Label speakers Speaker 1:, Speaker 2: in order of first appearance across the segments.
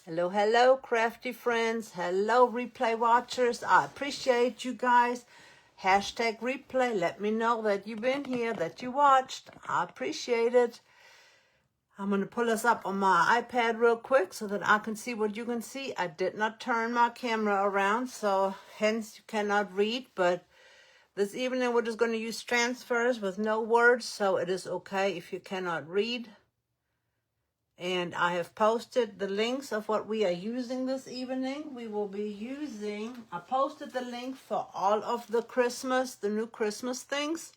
Speaker 1: Hello, hello, crafty friends. Hello, replay watchers. I appreciate you guys. Hashtag replay. Let me know that you've been here, that you watched. I appreciate it. I'm going to pull us up on my iPad real quick so that I can see what you can see. I did not turn my camera around, so hence you cannot read. But this evening we're just going to use transfers with no words, so it is okay if you cannot read. And I have posted the links of what we are using this evening. We will be using, I posted the link for all of the new Christmas things.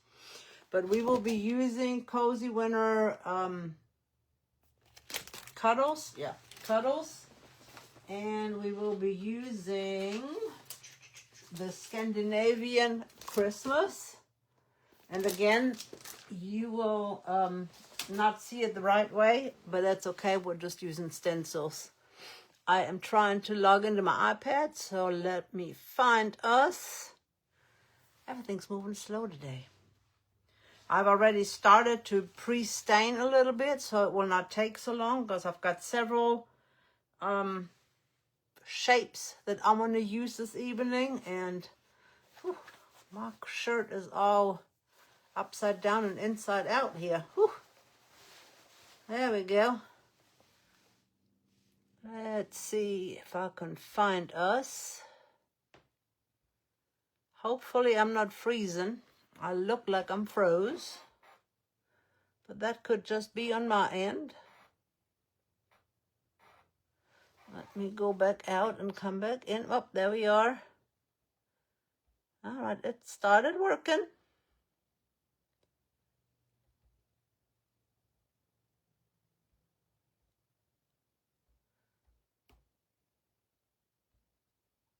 Speaker 1: But we will be using Cozy Winter Cuddles. Yeah, Cuddles. And we will be using the Scandinavian Christmas. And again, you will not see it the right way, but that's okay. We're just using stencils. I am trying to log into my iPad, so let me find us. Everything's moving slow today. I've already started to pre-stain a little bit, so it will not take so long, because I've got several shapes that I want to use this evening, and whew, my shirt is all upside down and inside out here. Whew. There we go. Let's see if I can find us. Hopefully I'm not freezing. I look like I'm froze, but that could just be on my end. Let me go back out and come back in. Oh, there we are. All right, it started working.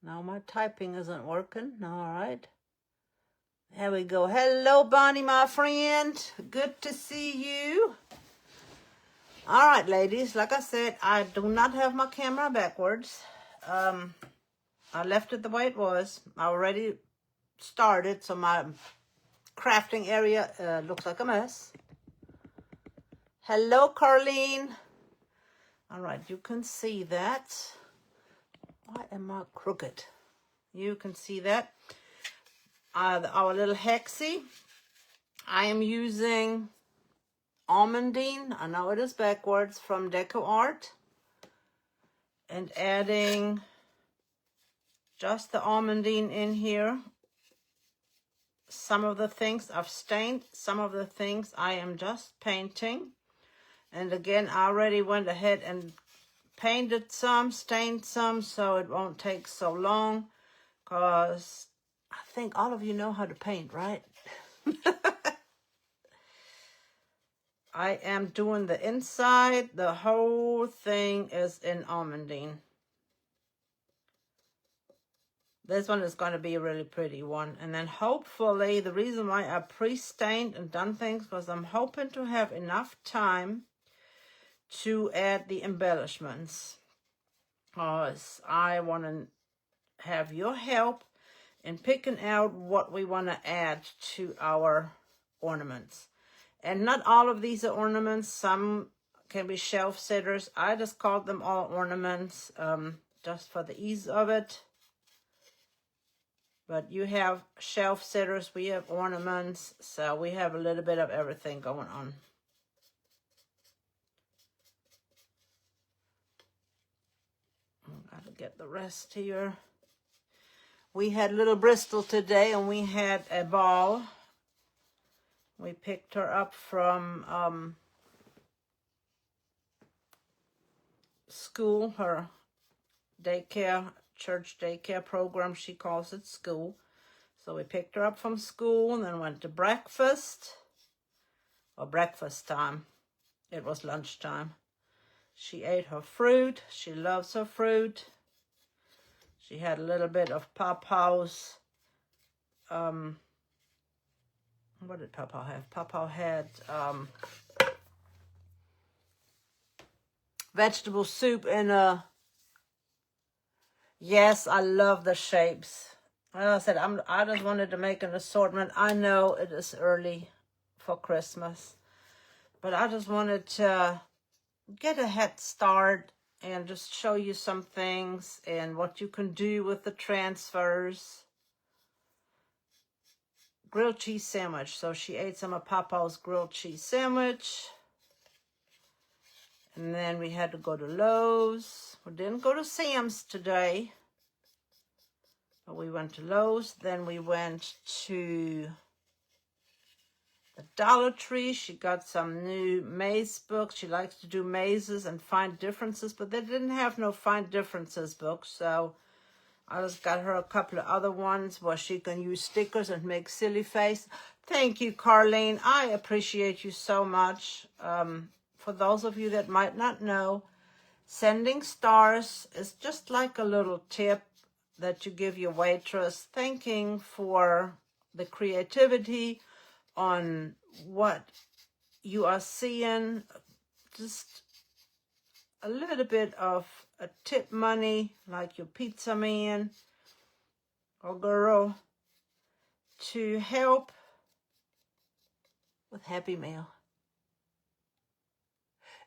Speaker 1: Now my typing isn't working. All right. There we go. Hello, Bonnie, my friend. Good to see you. All right, ladies. Like I said, I do not have my camera backwards. I left it the way it was. I already started, so my crafting area looks like a mess. Hello, Carlene. All right, you can see that. Why am I crooked? You can see that. Our little hexie. I am using almondine. I know it is backwards, from Deco Art. And adding just the almondine in here. Some of the things I've stained. Some of the things I am just painting. And again, I already went ahead and painted some, stained some, so it won't take so long, because I think all of you know how to paint, right? I am doing the inside. The whole thing is in almondine. This one is going to be a really pretty one. And then hopefully, the reason why I pre-stained and done things, because I'm hoping to have enough time to add the embellishments, because I want to have your help in picking out what we want to add to our ornaments. And not all of these are ornaments. Some can be shelf sitters. I just called them all ornaments just for the ease of it. But you have shelf sitters, we have ornaments, so we have a little bit of everything going on. Gotta get the rest here. We had little Bristol today, and we had a ball. We picked her up from school, her daycare, church daycare program, she calls it school. So we picked her up from school and then went to breakfast, or breakfast time. It was lunchtime. She ate her fruit. She loves her fruit. She had a little bit of Papa's, what did Papa have? Papa had vegetable soup in a, yes, I love the shapes. Like I said, I just wanted to make an assortment. I know it is early for Christmas, but I just wanted to get a head start and just show you some things and what you can do with the transfers. Grilled cheese sandwich. So she ate some of Papa's grilled cheese sandwich. And then we had to go to Lowe's. We didn't go to Sam's today, but we went to Lowe's. Then we went to the Dollar Tree. She got some new maze books. She likes to do mazes and find differences, but they didn't have no find differences books. So I just got her a couple of other ones where she can use stickers and make silly face. Thank you, Carlene. I appreciate you so much. For those of you that might not know, sending stars is just like a little tip that you give your waitress, thanking for the creativity on what you are seeing. Just a little bit of a tip money, like your pizza man or girl, to help with Happy Meal.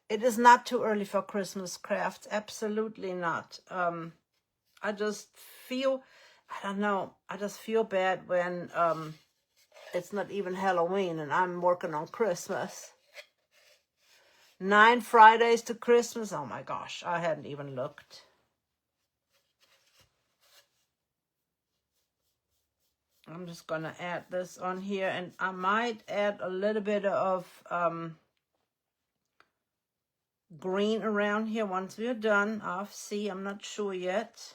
Speaker 1: It is not too early for Christmas crafts. Absolutely not. I just feel, I don't know, I just feel bad when it's not even Halloween and I'm working on Christmas. 9 Fridays to Christmas. Oh my gosh, I hadn't even looked. I'm just going to add this on here, and I might add a little bit of green around here once we're done. I'll see. I'm not sure yet.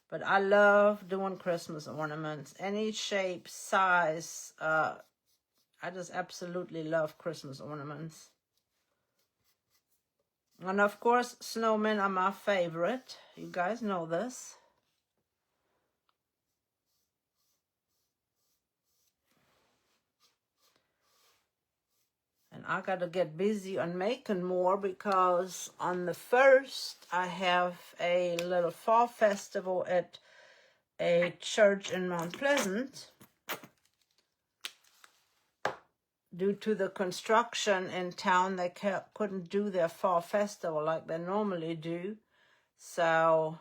Speaker 1: But I love doing Christmas ornaments. Any shape, size. I just absolutely love Christmas ornaments. And of course, snowmen are my favorite. You guys know this. And I got to get busy on making more, because on the 1st, I have a little fall festival at a church in Mount Pleasant. Due to the construction in town, they couldn't do their fall festival like they normally do. So,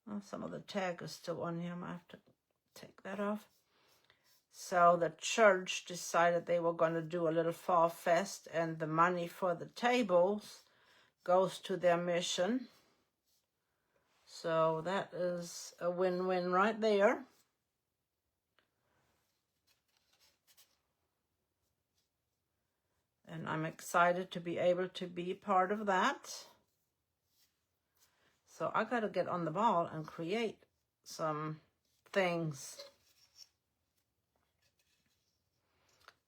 Speaker 1: well, some of the tag is still on here. I might have to take that off. So the church decided they were going to do a little fall fest, and the money for the tables goes to their mission. So that is a win-win right there. And I'm excited to be able to be part of that. So I got to get on the ball and create some things.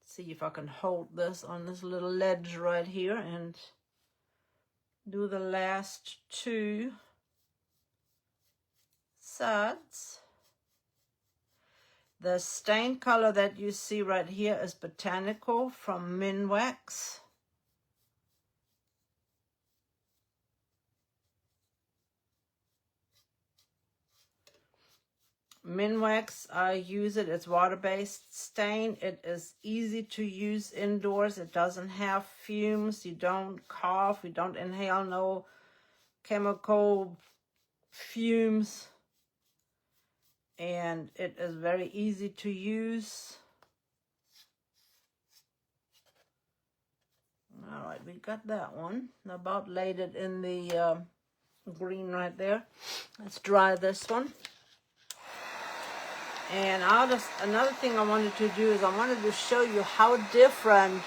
Speaker 1: See if I can hold this on this little ledge right here and do the last 2 sides. The stain color that you see right here is Botanical from Minwax. Minwax, I use it. It's water-based stain. It is easy to use indoors. It doesn't have fumes. You don't cough. You don't inhale no chemical fumes. And it is very easy to use. All right, we got that one. About laid it in the green right there. Let's dry this one. And another thing I wanted to do is I wanted to show you how different.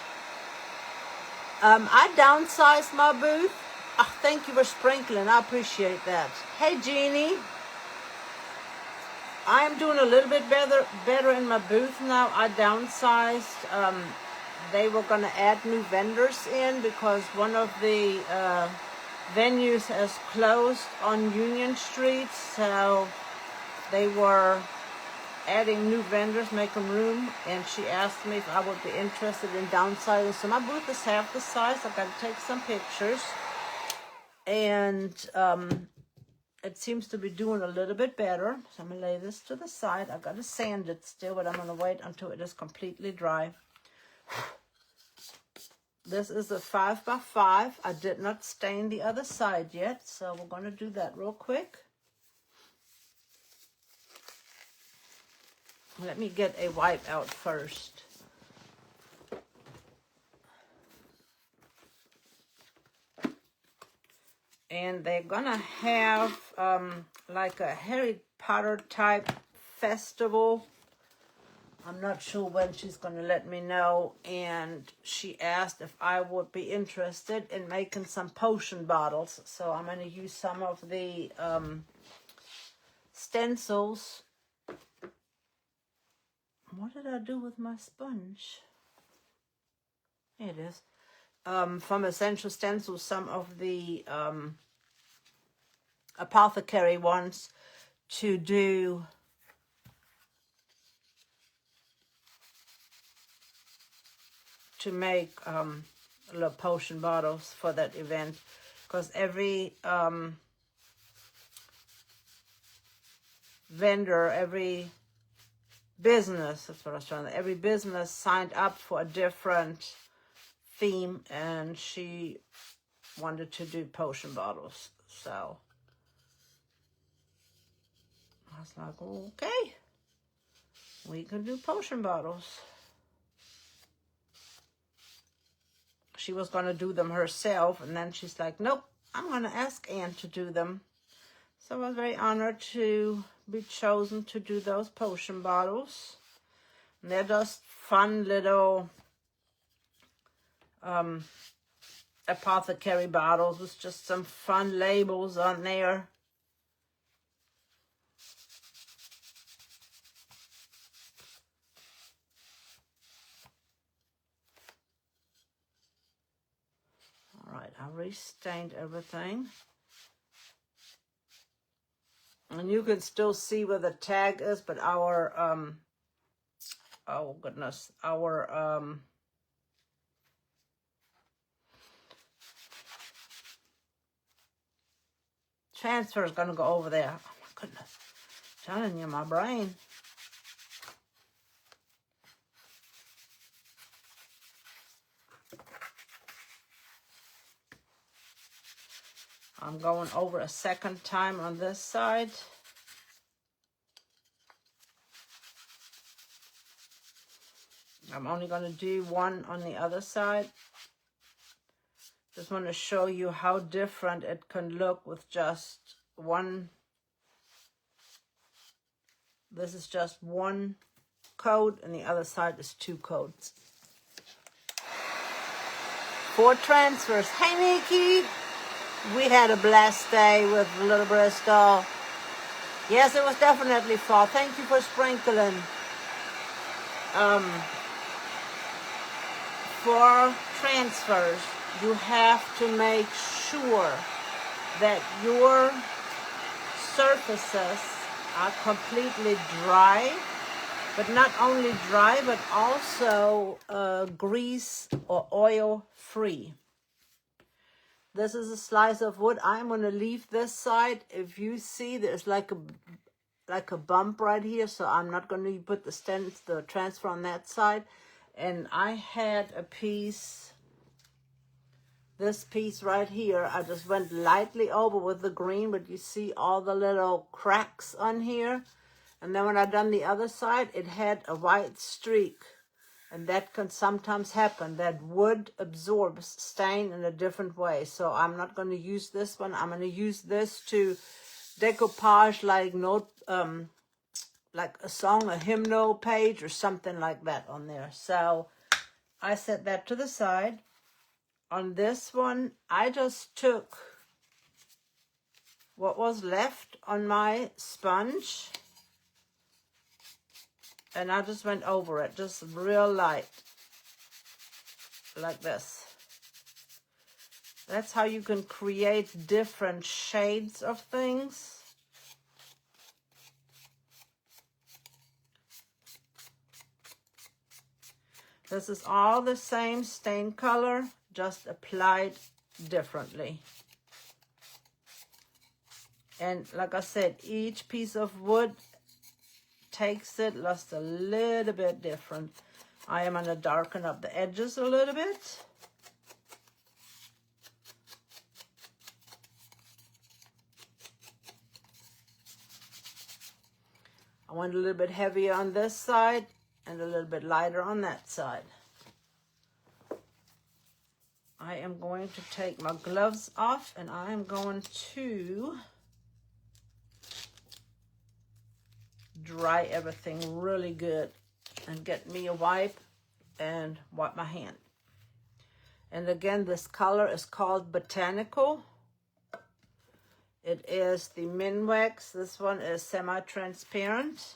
Speaker 1: I downsized my booth. Oh, thank you for sprinkling. I appreciate that. Hey, Jeannie. I am doing a little bit better in my booth now. I downsized. They were going to add new vendors in because one of the venues has closed on Union Street. So they were adding new vendors, making room, and she asked me if I would be interested in downsizing. So my booth is half the size. I've got to take some pictures, and it seems to be doing a little bit better. So I'm gonna lay this to the side. I've got to sand it still, but I'm gonna wait until it is completely dry. This is a 5x5. I did not stain the other side yet, so we're going to do that real quick. Let me get a wipe out first. And they're gonna have like a Harry Potter type festival. I'm not sure when she's gonna let me know. And she asked if I would be interested in making some potion bottles. So I'm gonna use some of the stencils. What did I do with my sponge? Here it is. From Essential Stencil, some of the apothecary ones to do to make little potion bottles for that event, because every vendor, every business, that's what I was trying to, every business signed up for a different theme, and she wanted to do potion bottles. So I was like, okay, we can do potion bottles. She was going to do them herself, and then she's like, nope, I'm going to ask Anne to do them. So I was very honored to be chosen to do those potion bottles. And they're just fun little apothecary bottles with just some fun labels on there. All right, I restained everything. And you can still see where the tag is, but our, oh goodness, our, transfer is going to go over there. Oh my goodness. I'm telling you, my brain. I'm going over a second time on this side. I'm only going to do one on the other side. Just want to show you how different it can look with just one. This is just one coat, and the other side is 2 coats. 4 transfers. Hey, Nikki. We had a blessed day with Little Bristol. Yes, it was definitely fall. Thank you for sprinkling. For transfers, you have to make sure that your surfaces are completely dry, but not only dry, but also grease or oil free. This is a slice of wood. I'm going to leave this side. If you see, there's like a bump right here, so I'm not going to put the transfer on that side. And I had a piece, this piece right here, I just went lightly over with the green, but you see all the little cracks on here. And then when I done the other side, it had a white streak. And that can sometimes happen, that wood absorbs stain in a different way. So I'm not going to use this one. I'm going to use this to decoupage like a song, a hymnal page or something like that on there. So I set that to the side. On this one, I just took what was left on my sponge, and I just went over it, just real light, like this. That's how you can create different shades of things. This is all the same stain color, just applied differently. And like I said, each piece of wood takes it just a little bit different. I am going to darken up the edges a little bit. I want a little bit heavier on this side and a little bit lighter on that side. I am going to take my gloves off and I am going to dry everything really good and get me a wipe and wipe my hand. And again, this color is called Botanical. It is the Minwax. This one is semi-transparent,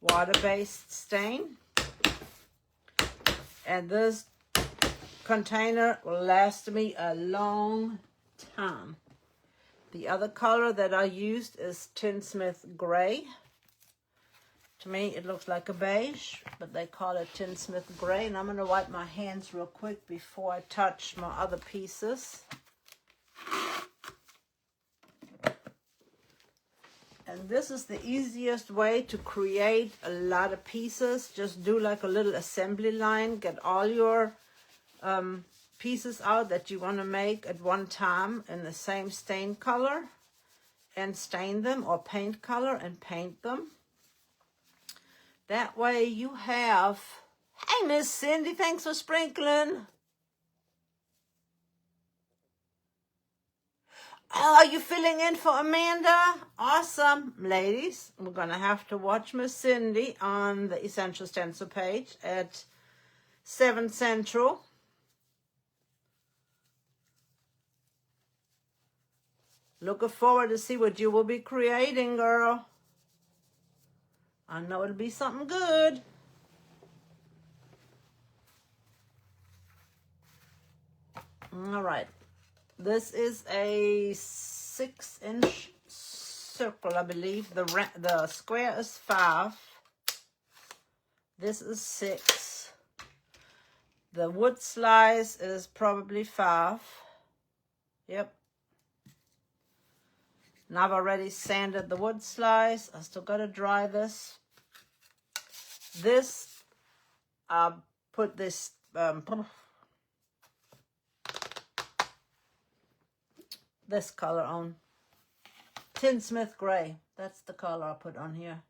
Speaker 1: water-based stain. And this container will last me a long time. The other color that I used is Tinsmith Gray. To me, it looks like a beige, but they call it Tinsmith Gray. And I'm going to wipe my hands real quick before I touch my other pieces. And this is the easiest way to create a lot of pieces. Just do like a little assembly line. Get all your pieces out that you want to make at one time in the same stain color. And stain them, or paint color and paint them. That way you have... Hey, Miss Cindy, thanks for sprinkling. Oh, are you filling in for Amanda? Awesome. Ladies, we're going to have to watch Miss Cindy on the Essential Stencil page at 7 Central. Looking forward to see what you will be creating, girl. I know it'll be something good. All right. This is a 6-inch circle, I believe. The square is 5. This is 6. The wood slice is probably 5. Yep. And I've already sanded the wood slice. I still got to dry this. This, I'll put this, this color on. Tinsmith Gray. That's the color I put on here.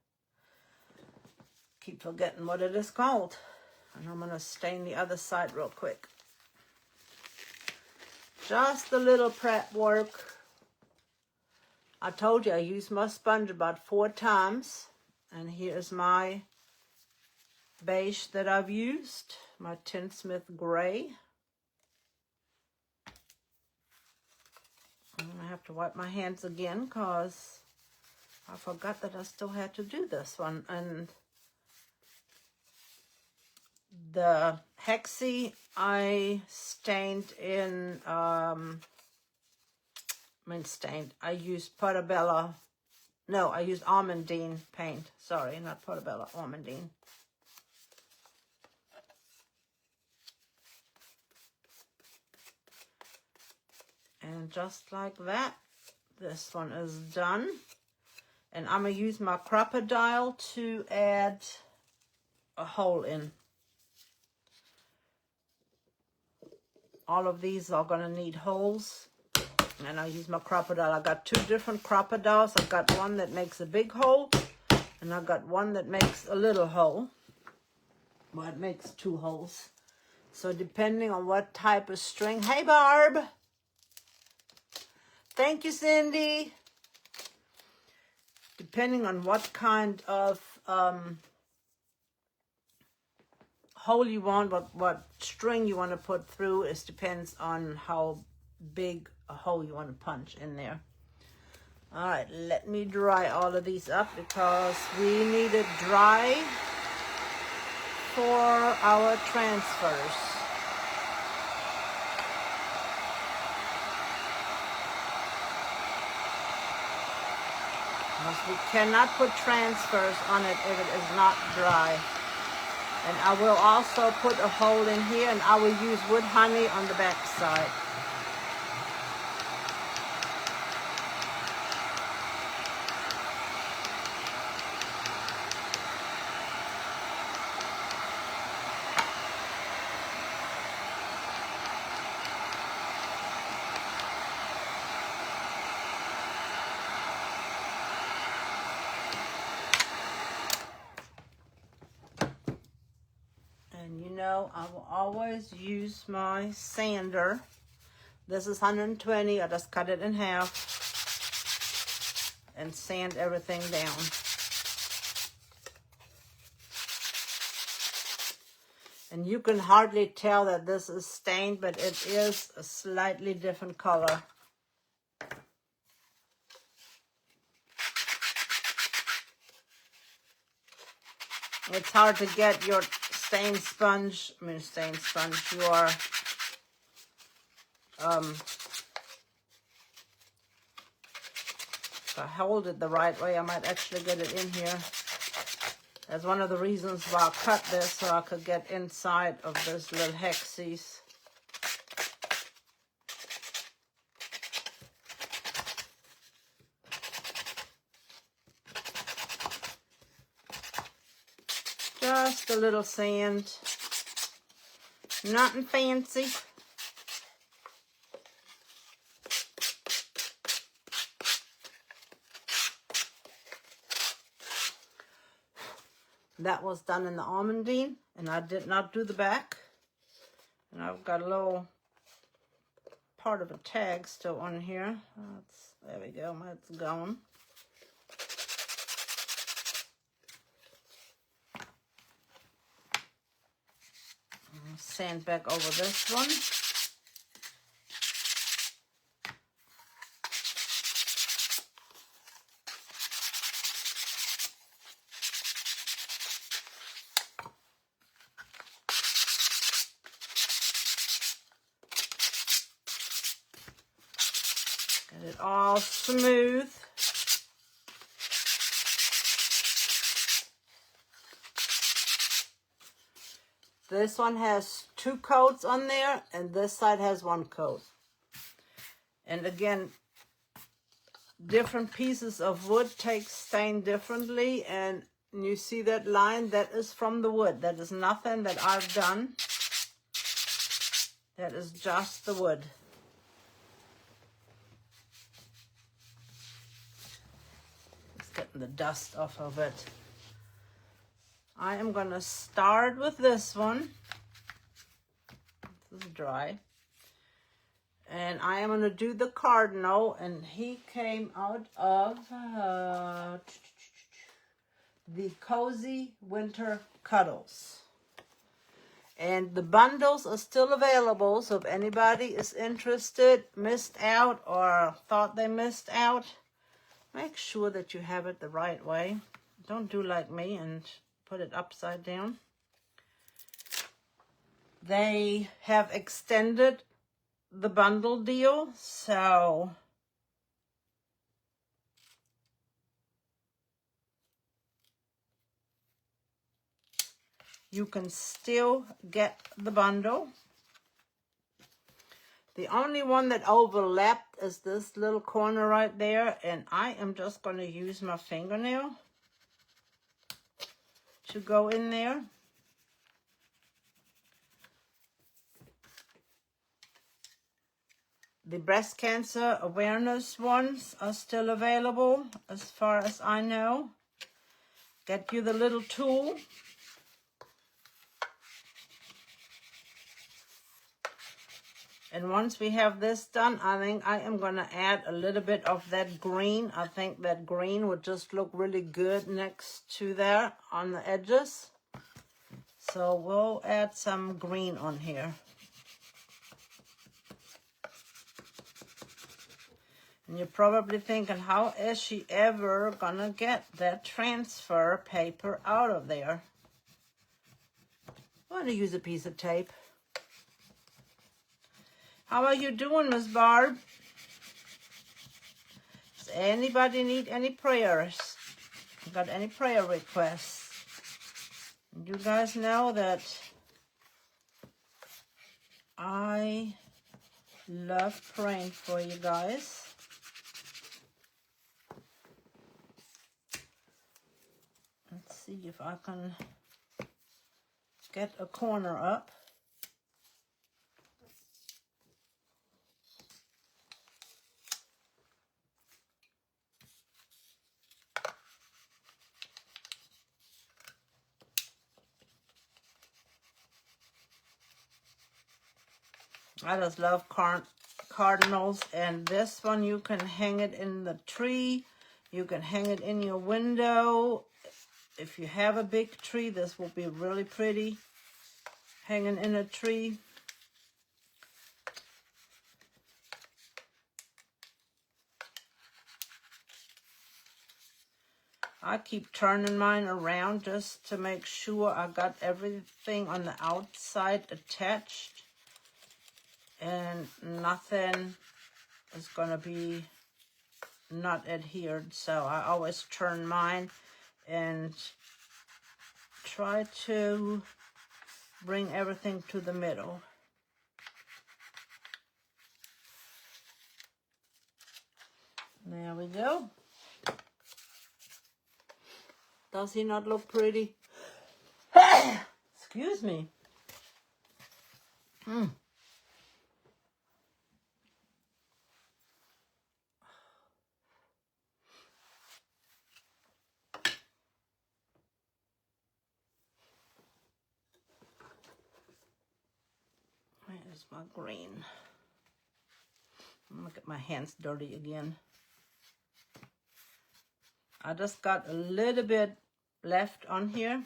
Speaker 1: Keep forgetting what it is called. And I'm going to stain the other side real quick. Just a little prep work. I told you I used my sponge about 4 times. And here's my beige that I've used. My Tinsmith Gray. I have to wipe my hands again because I forgot that I still had to do this one. And the Hexie I stained in, I used Portobello. No, I used Almondine paint. Sorry, not Portobello, Almondine. And just like that, this one is done. And I'm going to use my crocodile to add a hole in. All of these are going to need holes. And I'll use my crocodile. I got 2 different crocodiles. I've got one that makes a big hole. And I've got one that makes a little hole. Well, it makes 2 holes. So depending on what type of string. Hey, Barb. Thank you, Cindy. Depending on what kind of hole you want, what string you want to put through, it depends on how big a hole you want to punch in there. All right, let me dry all of these up because we need it dry for our transfers. We cannot put transfers on it if it is not dry. And I will also put a hole in here, and I will use wood honey on the back side. And you know, I will always use my sander. This is 120. I just cut it in half and sand everything down. And you can hardly tell that this is stained, but it is a slightly different color. It's hard to get your your, if I hold it the right way, I might actually get it in here. That's one of the reasons why I cut this, so I could get inside of this little hexes. Just a little sand. Nothing fancy. That was done in the almondine, and I did not do the back. And I've got a little part of a tag still on here. There we go, it's gone. Sand back over this one. Get it all smooth. This one has 2 coats on there, and this side has 1 coat. And again, different pieces of wood take stain differently, and you see that line, that is from the wood. That is nothing that I've done. That is just the wood. Just getting the dust off of it. I am going to start with this one. This is dry. And I am going to do the cardinal. And he came out of the Cozy Winter Cuddles. And the bundles are still available. So if anybody is interested, missed out, or thought they missed out, make sure that you have it the right way. Don't do like me and put it upside down. They have extended the bundle deal, so you can still get the bundle. The only one that overlapped is this little corner right there, and I am just going to use my fingernail to go in there. The breast cancer awareness ones are still available as far as I know. Get you the little tool. And once we have this done, I think I am going to add a little bit of that green. I think that green would just look really good next to there on the edges. So we'll add some green on here. And you're probably thinking, how is she ever going to get that transfer paper out of there? I'm going to use a piece of tape. How are you doing, Miss Barb? Does anybody need any prayers? Got any prayer requests? You guys know that I love praying for you guys. Let's see if I can get a corner up. I just love cardinals. And this one, you can hang it in the tree. You can hang it in your window. If you have a big tree, this will be really pretty hanging in a tree. I keep turning mine around just to make sure I got everything on the outside attached and nothing is going to be not adhered. So I always turn mine and try to bring everything to the middle. There we go. Does he not look pretty? Excuse me. Where's my green? I'm gonna get my hands dirty again. I just got a little bit left on here.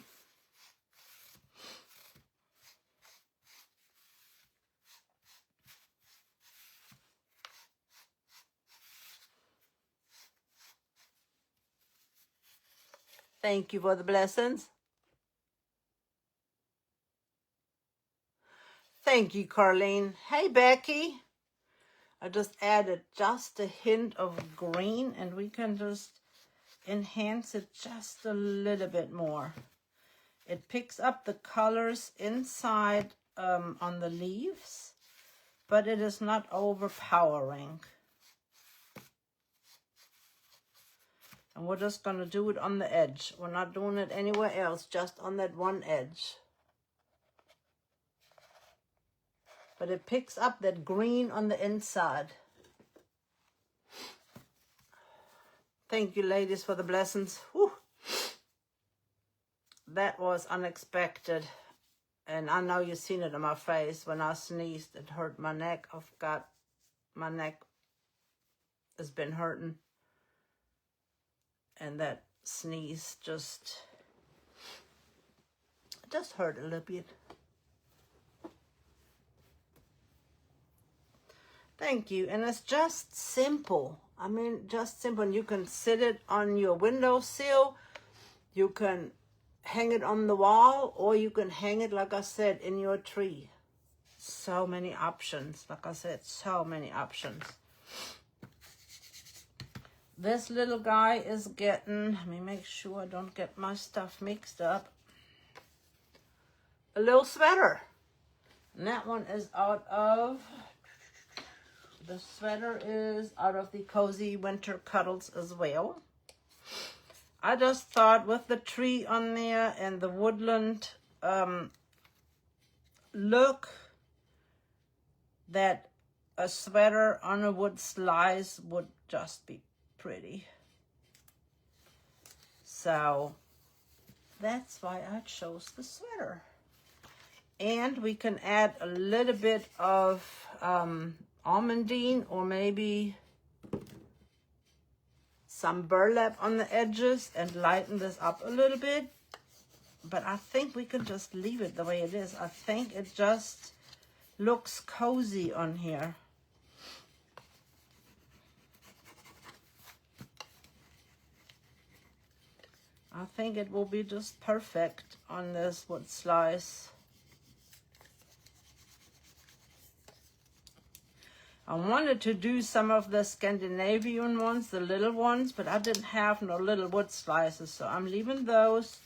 Speaker 1: Thank you for the blessings. Thank you, Carlene. Hey, Becky. I just added just a hint of green and we can just enhance it just a little bit more. It picks up the colors inside on the leaves, but it is not overpowering. And we're just going to do it on the edge. We're not doing it anywhere else, just on that one edge. But it picks up that green on the inside. Thank you, ladies, for the blessings. Whew. That was unexpected. And I know you've seen it on my face. When I sneezed, it hurt my neck. My neck has been hurting. And that sneeze just hurt a little bit. Thank you. And it's just simple. I mean, just simple. And you can sit it on your windowsill. You can hang it on the wall, or you can hang it, like I said, in your tree. So many options. Like I said, so many options. This little guy is getting, let me make sure I don't get my stuff mixed up, a little sweater. And that one is out of, the sweater is out of the Cozy Winter Cuddles as well. I just thought with the tree on there and the woodland look, that a sweater on a wood slice would just be pretty. So that's why I chose the sweater. And we can add a little bit of almondine or maybe some burlap on the edges and lighten this up a little bit. But I think we can just leave it the way it is. I think it just looks cozy on here. I think it will be just perfect on this wood slice. I wanted to do some of the Scandinavian ones, the little ones, but I didn't have no little wood slices, so I'm leaving those,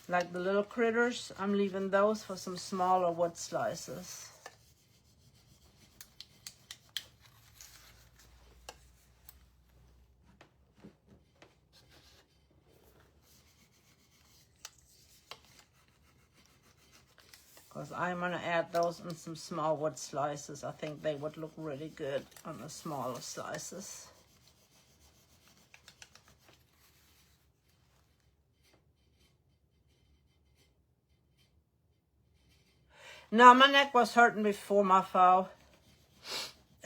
Speaker 1: like the little critters, I'm leaving those for some smaller wood slices. Because I'm going to add those in some small wood slices. I think they would look really good on the smaller slices. No, my neck was hurting before my fall.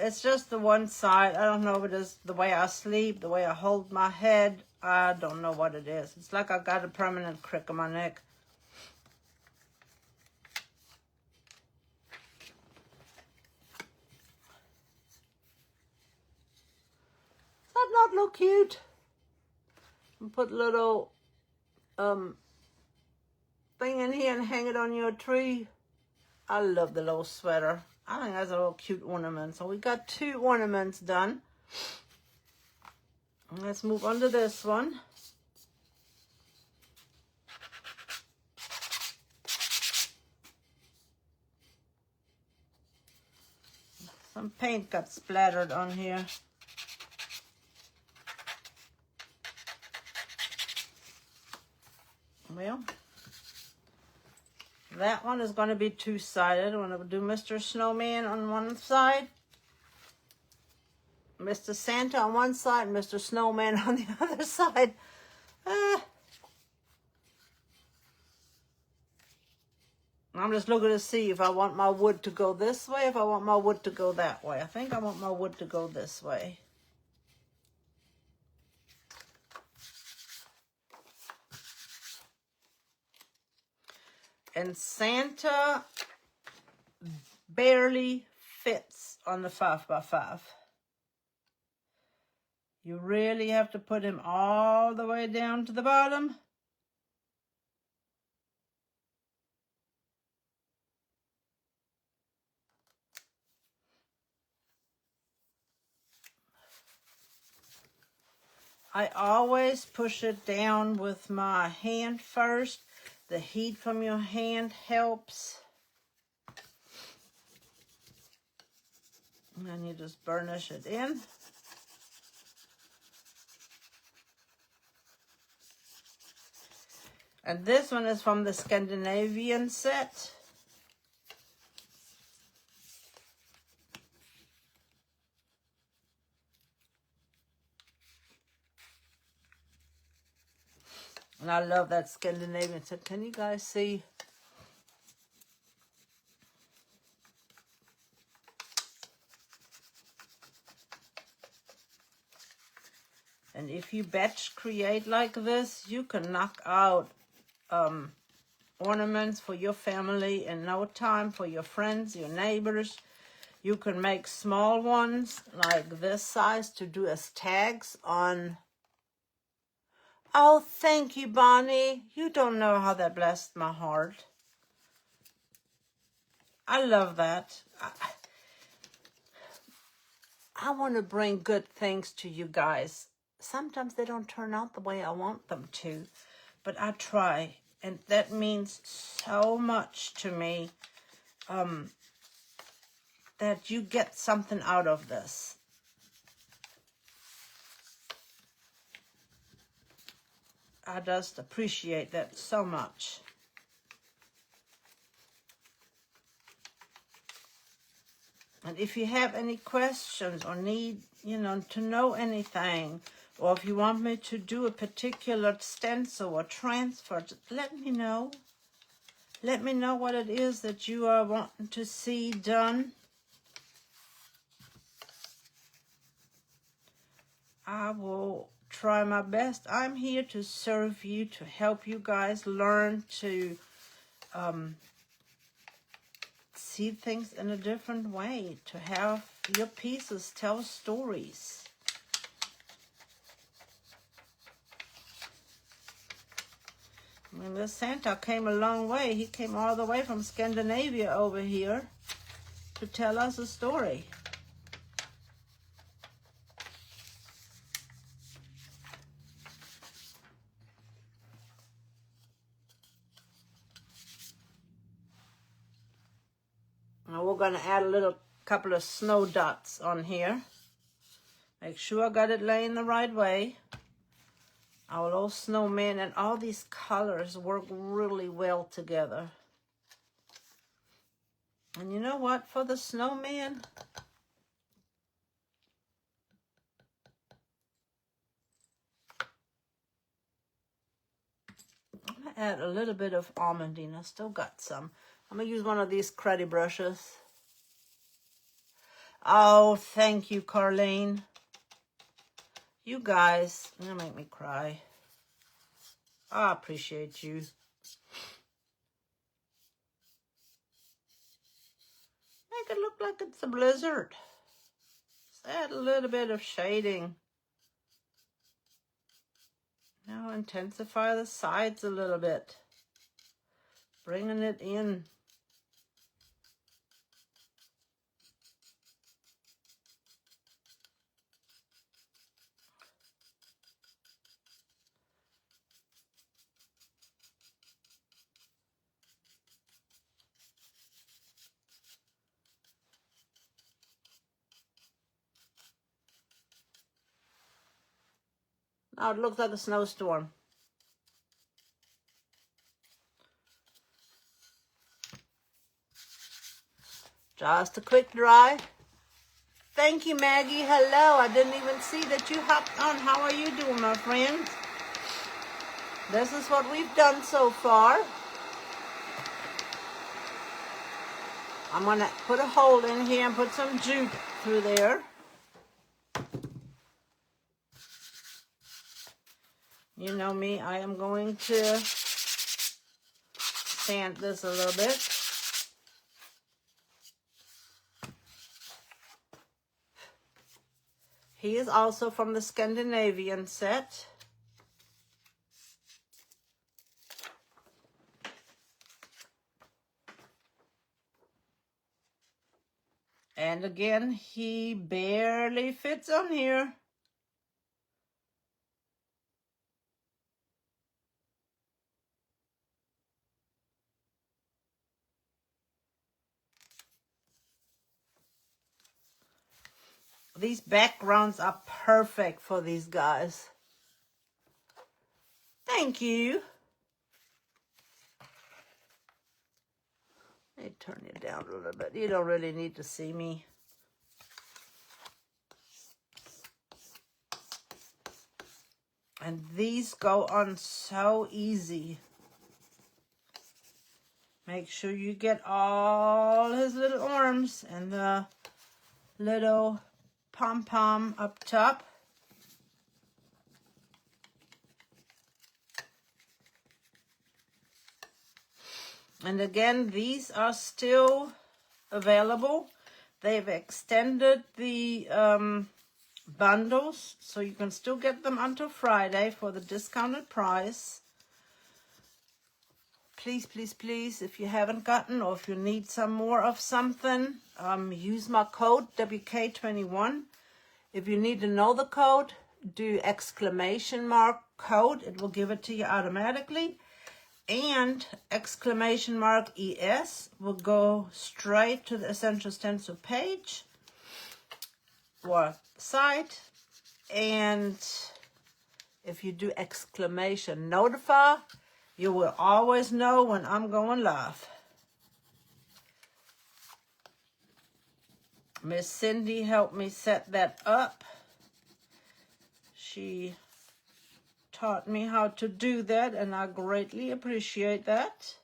Speaker 1: it's just the one side. I don't know if it is the way I sleep, the way I hold my head. I don't know what it is. It's like I got a permanent crick in my neck. Does that not look cute? And put a little thing in here and hang it on your tree. I love the little sweater. I think that's a little cute ornament. So we got 2 ornaments done. Let's move on to this one. Some paint got splattered on here. Well, that one is going to be 2-sided. I'm going to do Mr. Snowman on one side, Mr. Santa on one side, and Mr. Snowman on the other side. I'm just looking to see if I want my wood to go this way, if I want my wood to go that way. I think I want my wood to go this way. And Santa barely fits on the 5x5. You really have to put him all the way down to the bottom. I always push it down with my hand first. The heat from your hand helps. And then you just burnish it in. And this one is from the Scandinavian set. And I love that Scandinavian set. Can you guys see? And if you batch create like this, you can knock out ornaments for your family in no time, for your friends, your neighbors. You can make small ones like this size to do as tags on. Oh, thank you, Bonnie. You don't know how that blessed my heart. I love that. I want to bring good things to you guys. Sometimes they don't turn out the way I want them to, but I try. And that means so much to me, that you get something out of this. I just appreciate that so much. And if you have any questions or need, to know anything, or if you want me to do a particular stencil or transfer, just let me know. Let me know what it is that you are wanting to see done. I will try my best. I'm here to serve you, to help you guys learn to see things in a different way, to have your pieces tell stories. I mean, this Santa came a long way. He came all the way from Scandinavia over here to tell us a story. Now we're going to add a couple of snow dots on here. Make sure I got it laying the right way. Our little snowman and all these colors work really well together. And you know what? For the snowman, I'm going to add a little bit of almondine. I still got some. I'm going to use one of these cruddy brushes. Oh, thank you, Carlene. You guys, you're gonna make me cry. I appreciate you. Make it look like it's a blizzard. Just add a little bit of shading. Now intensify the sides a little bit. Bringing it in. Now it looks like a snowstorm. Just a quick dry. Thank you, Maggie. Hello. I didn't even see that you hopped on. How are you doing, my friend? This is what we've done so far. I'm going to put a hole in here and put some jute through there. You know me, I am going to sand this a little bit. He is also from the Scandinavian set. And again, he barely fits on here. These backgrounds are perfect for these guys. Thank you. Let me turn you down a little bit. You don't really need to see me. And these go on so easy. Make sure you get all his little arms and the little pom-pom up top. And again, these are still available. They've extended the bundles, so you can still get them until Friday for the discounted price. Please, please, please, if you haven't gotten or if you need some more of something, use my code WK21. If you need to know the code, do !code. It will give it to you automatically. And !ES will go straight to the Essential Stencil page or site. And if you do !notify, you will always know when I'm going live. Miss Cindy helped me set that up. She taught me how to do that, and I greatly appreciate that.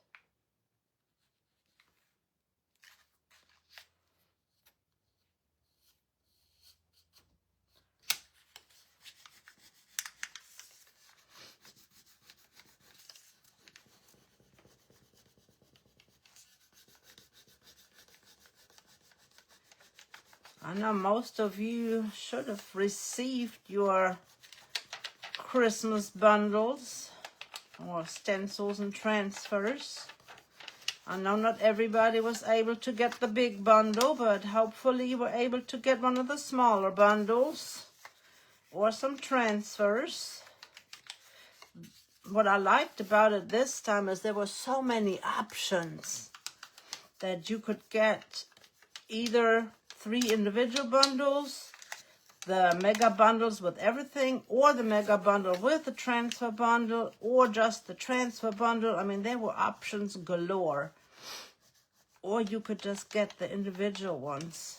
Speaker 1: I know most of you should have received your Christmas bundles or stencils and transfers. I know not everybody was able to get the big bundle, but hopefully you were able to get one of the smaller bundles or some transfers. What I liked about it this time is there were so many options that you could get either 3 individual bundles, the mega bundles with everything, or the mega bundle with the transfer bundle, or just the transfer bundle. I mean, there were options galore. Or you could just get the individual ones.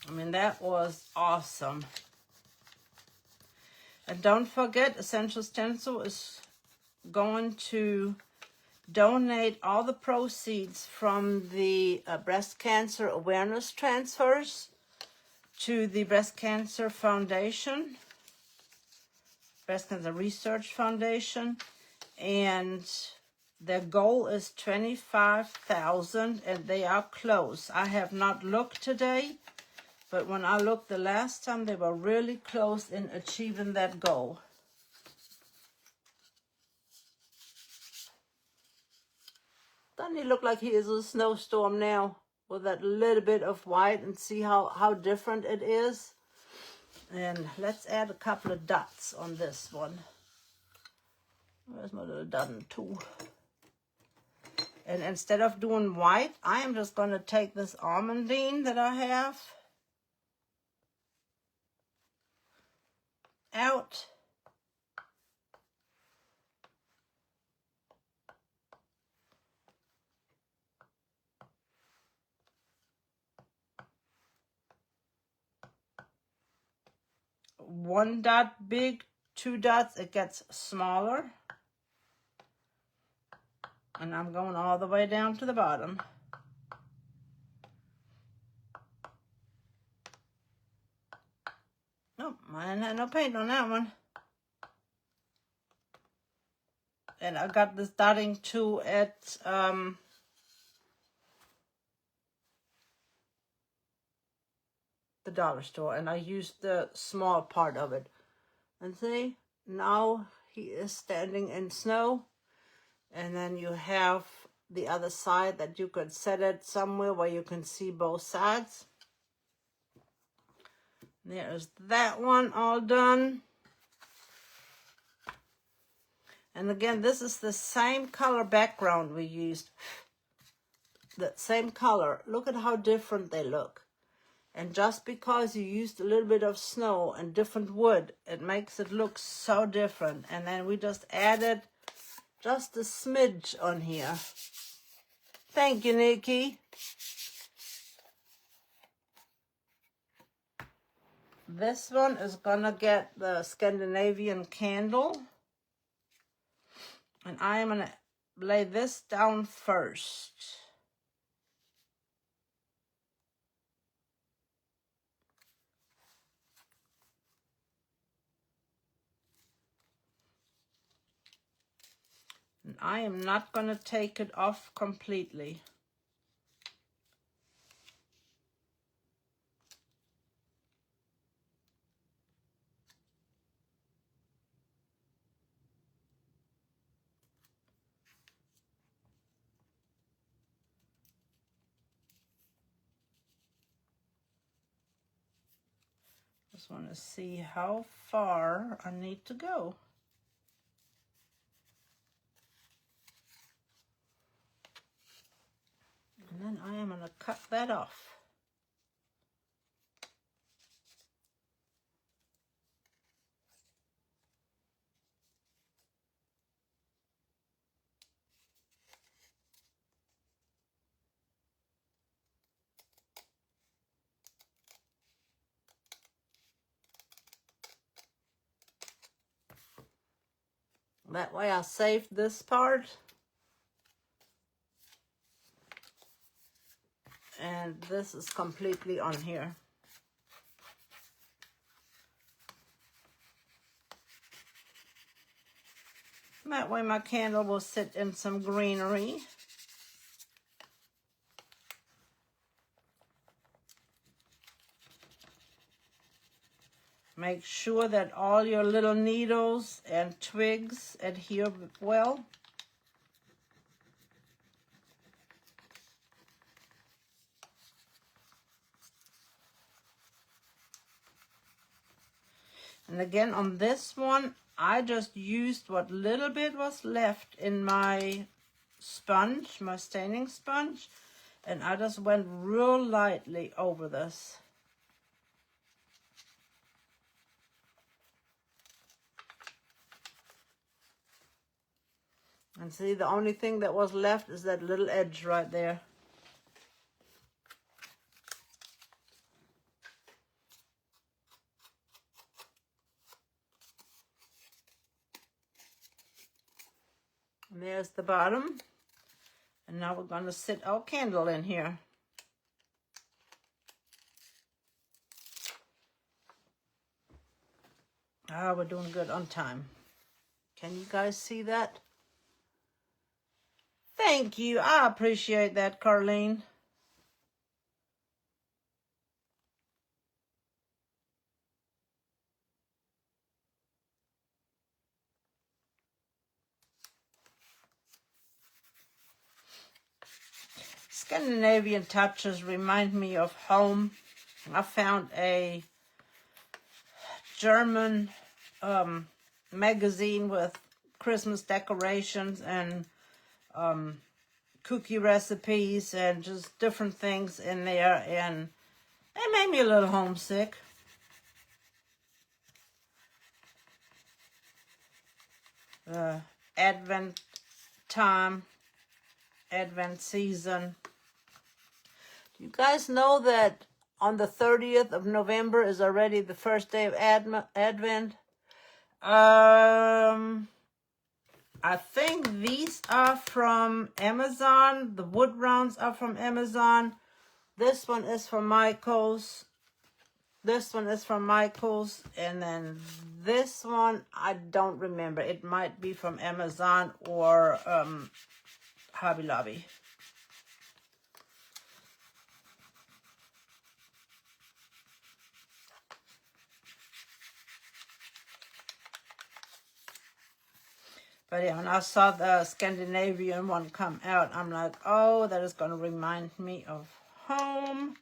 Speaker 1: I mean, that was awesome. And don't forget, Essential Stencil is going to donate all the proceeds from the breast cancer awareness transfers to the Breast Cancer Foundation, Breast Cancer Research Foundation, and their goal is 25,000, and they are close. I have not looked today, but when I looked the last time, they were really close in achieving that goal. Doesn't he look like he is a snowstorm now with that little bit of white, and see how different it is? And let's add a couple of dots on this one. Where's my little dotting tool? And instead of doing white, I am just going to take this almondine that I have out. One dot big, two dots, it gets smaller. And I'm going all the way down to the bottom. Nope, I didn't have no paint on that one. And I got this dotting tool at the dollar store, and I used the small part of it. And see, now he is standing in snow. And then you have the other side that you could set it somewhere where you can see both sides. There's that one all done. And again, this is the same color background we used. The same color. Look at how different they look. And just because you used a little bit of snow and different wood, it makes it look so different. And then we just added just a smidge on here. Thank you, Nikki. This one is gonna get the Scandinavian candle. And I am gonna lay this down first. And I am not gonna take it off completely. Just want to see how far I need to go. And then I am going to cut that off. That way I saved this part. And this is completely on here. That way my candle will sit in some greenery. Make sure that all your little needles and twigs adhere well. And again, on this one, I just used what little bit was left in my sponge, my staining sponge, and I just went real lightly over this. And see, the only thing that was left is that little edge right there. And there's the bottom. And now we're going to sit our candle in here. Ah, we're doing good on time. Can you guys see that? Thank you. I appreciate that, Carlene. Scandinavian touches remind me of home. I found a German magazine with Christmas decorations and cookie recipes and just different things in there, and it made me a little homesick. Advent time, Advent season. Do you guys know that on the 30th of November is already the first day of Advent? I think these are from Amazon. The wood rounds are from Amazon. This one is from Michael's. This one is from Michael's. And then this one, I don't remember. It might be from Amazon or Hobby Lobby. But yeah, when I saw the Scandinavian one come out, I'm like, oh, that is going to remind me of home.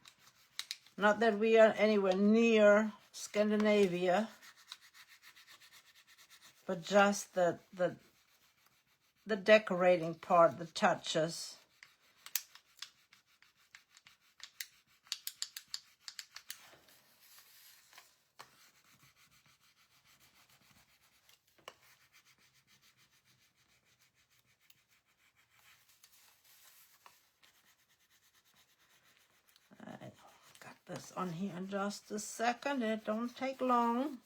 Speaker 1: Not that we are anywhere near Scandinavia, but just the decorating part, the touches. This on here in just a second. It don't take long.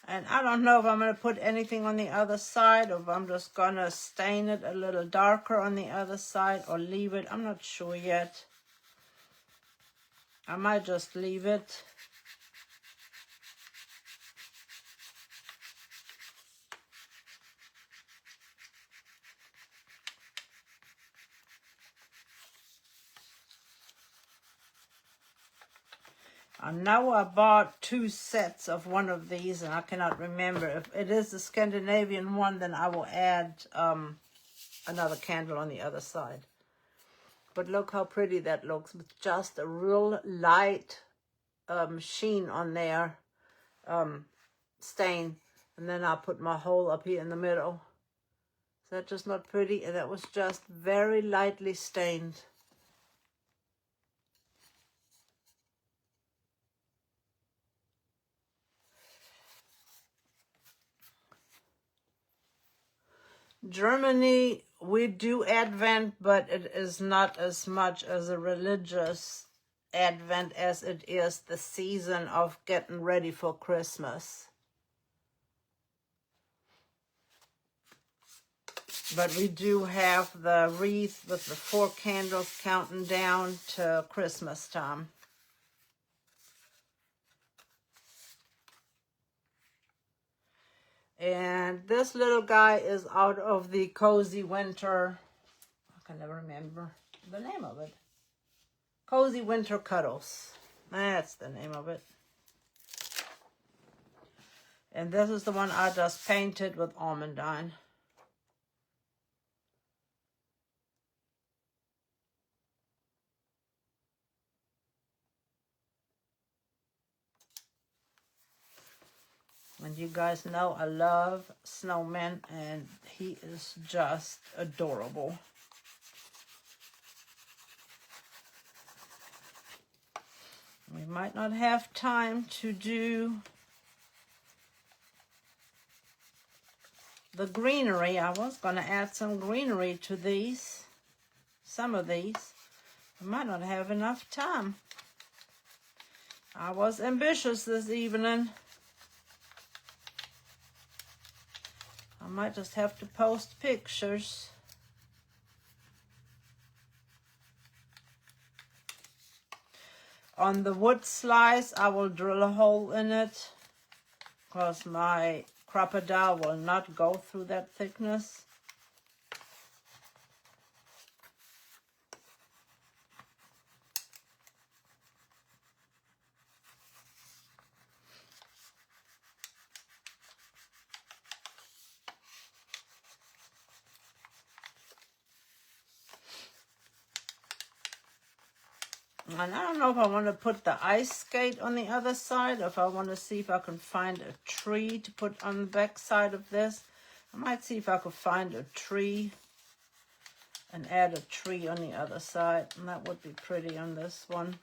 Speaker 1: And I don't know if I'm going to put anything on the other side or if I'm just going to stain it a little darker on the other side or leave it. I'm not sure yet. I might just leave it. I know I bought 2 sets of one of these, and I cannot remember. If it is the Scandinavian one, then I will add another candle on the other side. But look how pretty that looks with just a real light sheen on there, stain. And then I'll put my hole up here in the middle. Is that just not pretty? And that was just very lightly stained. Germany, we do Advent, but it is not as much as a religious Advent as it is the season of getting ready for Christmas. But we do have the wreath with the 4 candles counting down to Christmas time. And this little guy is out of the Cozy Winter, I can never remember the name of it. Cozy Winter Cuddles. That's the name of it. And this is the one I just painted with almandine. And you guys know I love snowmen, and he is just adorable. We might not have time to do the greenery. I was going to add some greenery to these, some of these. I might not have enough time. I was ambitious this evening. I might just have to post pictures. On the wood slice, I will drill a hole in it because my crocodile will not go through that thickness. And I don't know if I want to put the ice skate on the other side, or if I want to see if I can find a tree to put on the back side of this. I might see if I could find a tree and add a tree on the other side, and that would be pretty on this one.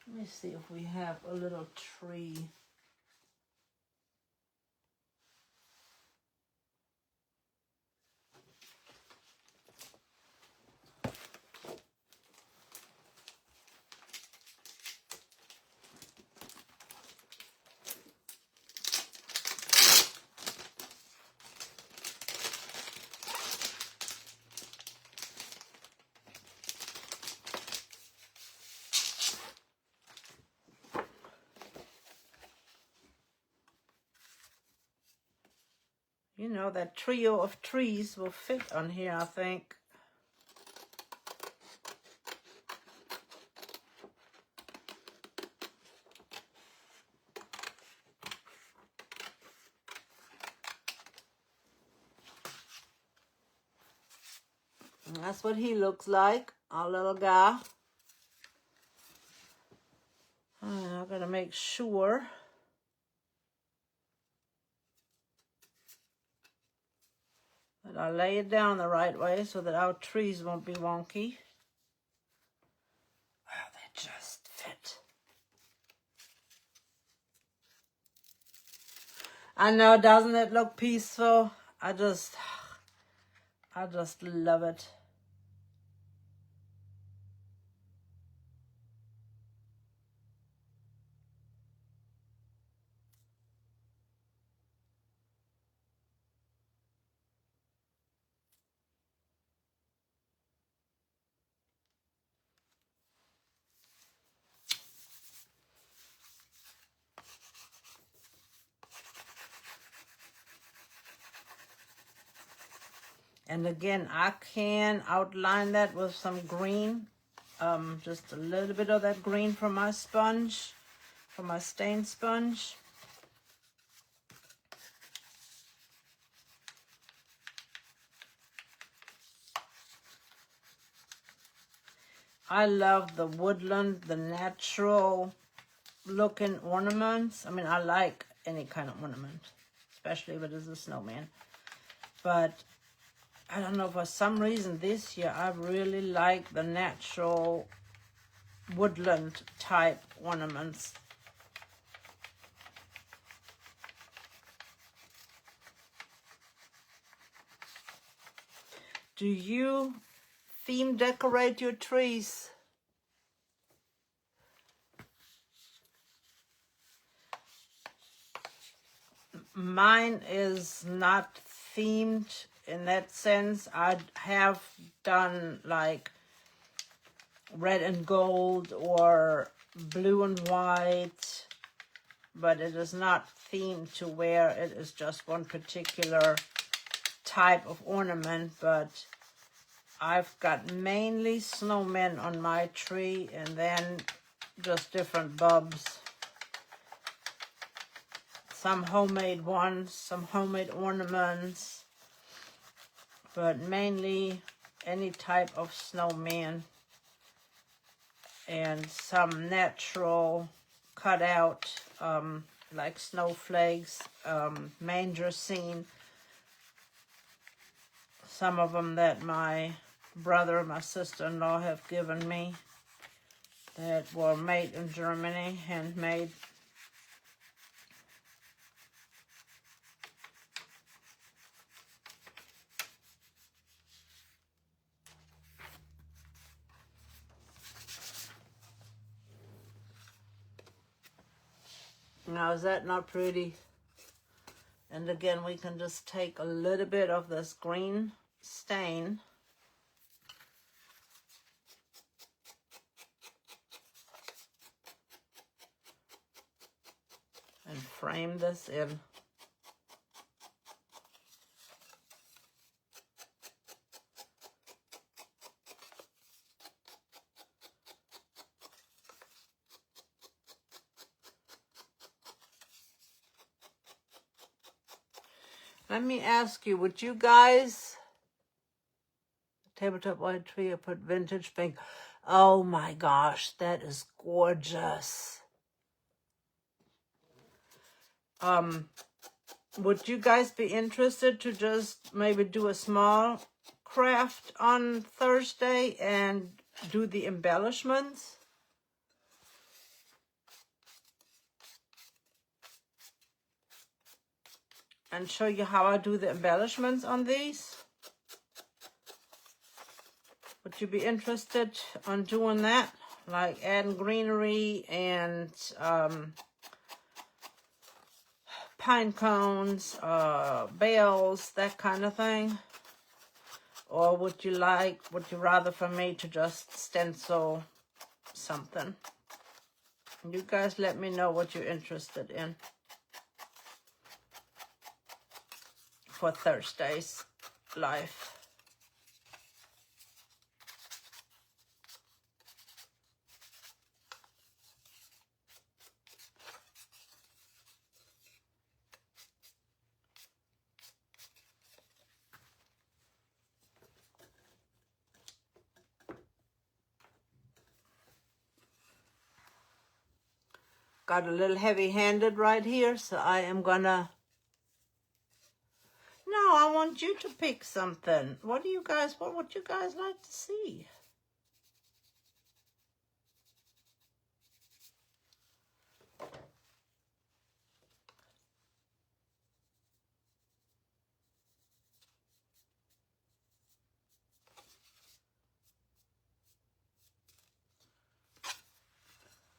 Speaker 1: Let me see if we have a little tree. You know, that trio of trees will fit on here, I think. And that's what he looks like, our little guy. I'm going to make sure that I lay it down the right way so that our trees won't be wonky. Wow, they just fit. I know, doesn't it look peaceful? I just love it. And again, I can outline that with some green. Just a little bit of that green from my sponge, from my stain sponge. I love the woodland, the natural looking ornaments. I mean, I like any kind of ornament, especially if it is a snowman. But I don't know, for some reason this year I really like the natural woodland type ornaments. Do you theme decorate your trees? Mine is not themed in that sense. I have done like red and gold or blue and white, but it is not themed to where it is just one particular type of ornament. But I've got mainly snowmen on my tree and then just different bulbs. Some homemade ones, some homemade ornaments, but mainly any type of snowman and some natural cutout, like snowflakes, manger scene. Some of them that my brother and my sister-in-law have given me that were made in Germany, handmade. Now, is that not pretty? And again, we can just take a little bit of this green stain and frame this in. Let me ask you, would you guys, tabletop white tree, I put vintage pink. Oh my gosh, that is gorgeous. Would you guys be interested to just maybe do a small craft on Thursday and do the embellishments? And show you how I do the embellishments on these? Would you be interested on doing that? Like adding greenery and pine cones, bells, that kind of thing? Or would you rather for me to just stencil something? You guys let me know what you're interested in for Thursday's live. Got a little heavy-handed right here, so I am gonna... No, I want you to pick something. What would you guys like to see?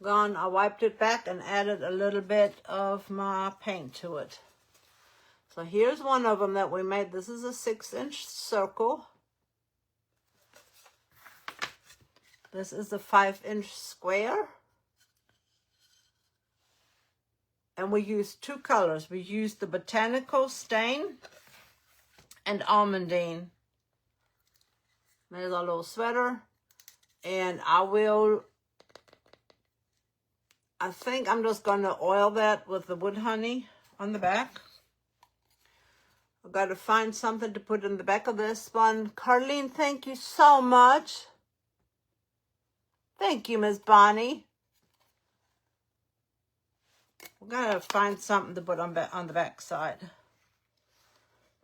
Speaker 1: Gone, I wiped it back and added a little bit of my paint to it. So here's one of them that we made. This is a 6-inch circle. This is a 5-inch square. And we used 2 colors. We used the botanical stain and almondine. There's our little sweater. And I think I'm just going to oil that with the wood honey on the back. I've got to find something to put in the back of this one. Carlene, thank you so much. Thank you, Miss Bonnie. We're going to find something to put on the back side.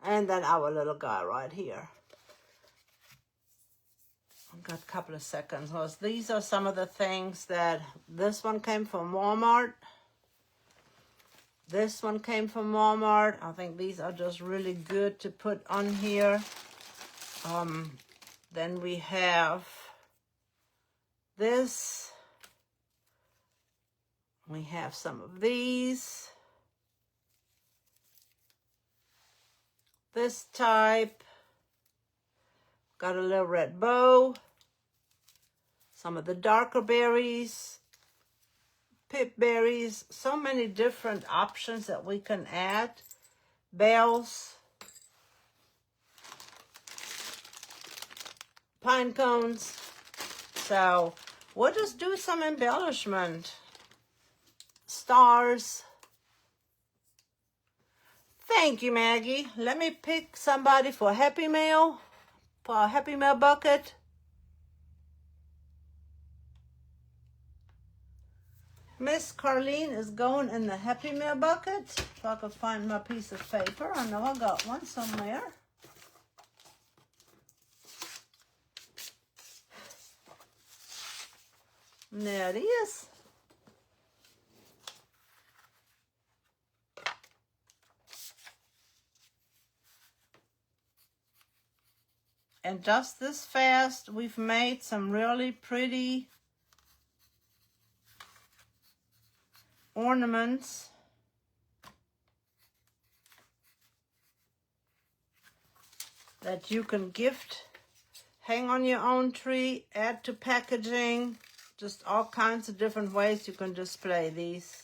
Speaker 1: And then our little guy right here. I've got a couple of seconds. These are some of the things that... This one came from Walmart. This one came from Walmart. I think these are just really good to put on here. Then we have this. We have some of these. This type. Got a little red bow. Some of the darker berries. Pip berries. So many different options that we can add. Bells. Pine cones. So we'll just do some embellishment. Stars. Thank you, Maggie. Let me pick somebody for a Happy Meal. For a Happy Meal bucket. Miss Carlene is going in the Happy Meal bucket. If I could find my piece of paper. I know I got one somewhere. There it is. And just this fast, we've made some really pretty ornaments. That you can gift, hang on your own tree, add to packaging, just all kinds of different ways you can display these.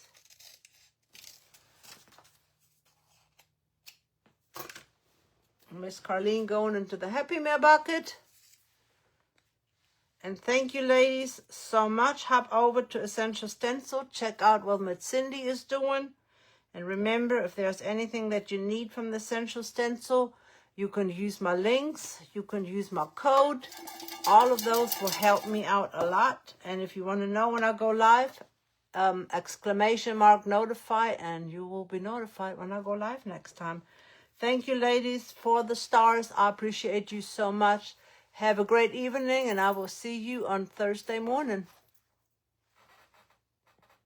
Speaker 1: Miss Carlene going into the Happy Mail bucket. And thank you, ladies, so much. Hop over to Essential Stencil. Check out what Miss Cindy is doing. And remember, if there's anything that you need from the Essential Stencil, you can use my links. You can use my code. All of those will help me out a lot. And if you want to know when I go live, ! notify, and you will be notified when I go live next time. Thank you, ladies, for the stars. I appreciate you so much. Have a great evening, and I will see you on Thursday morning.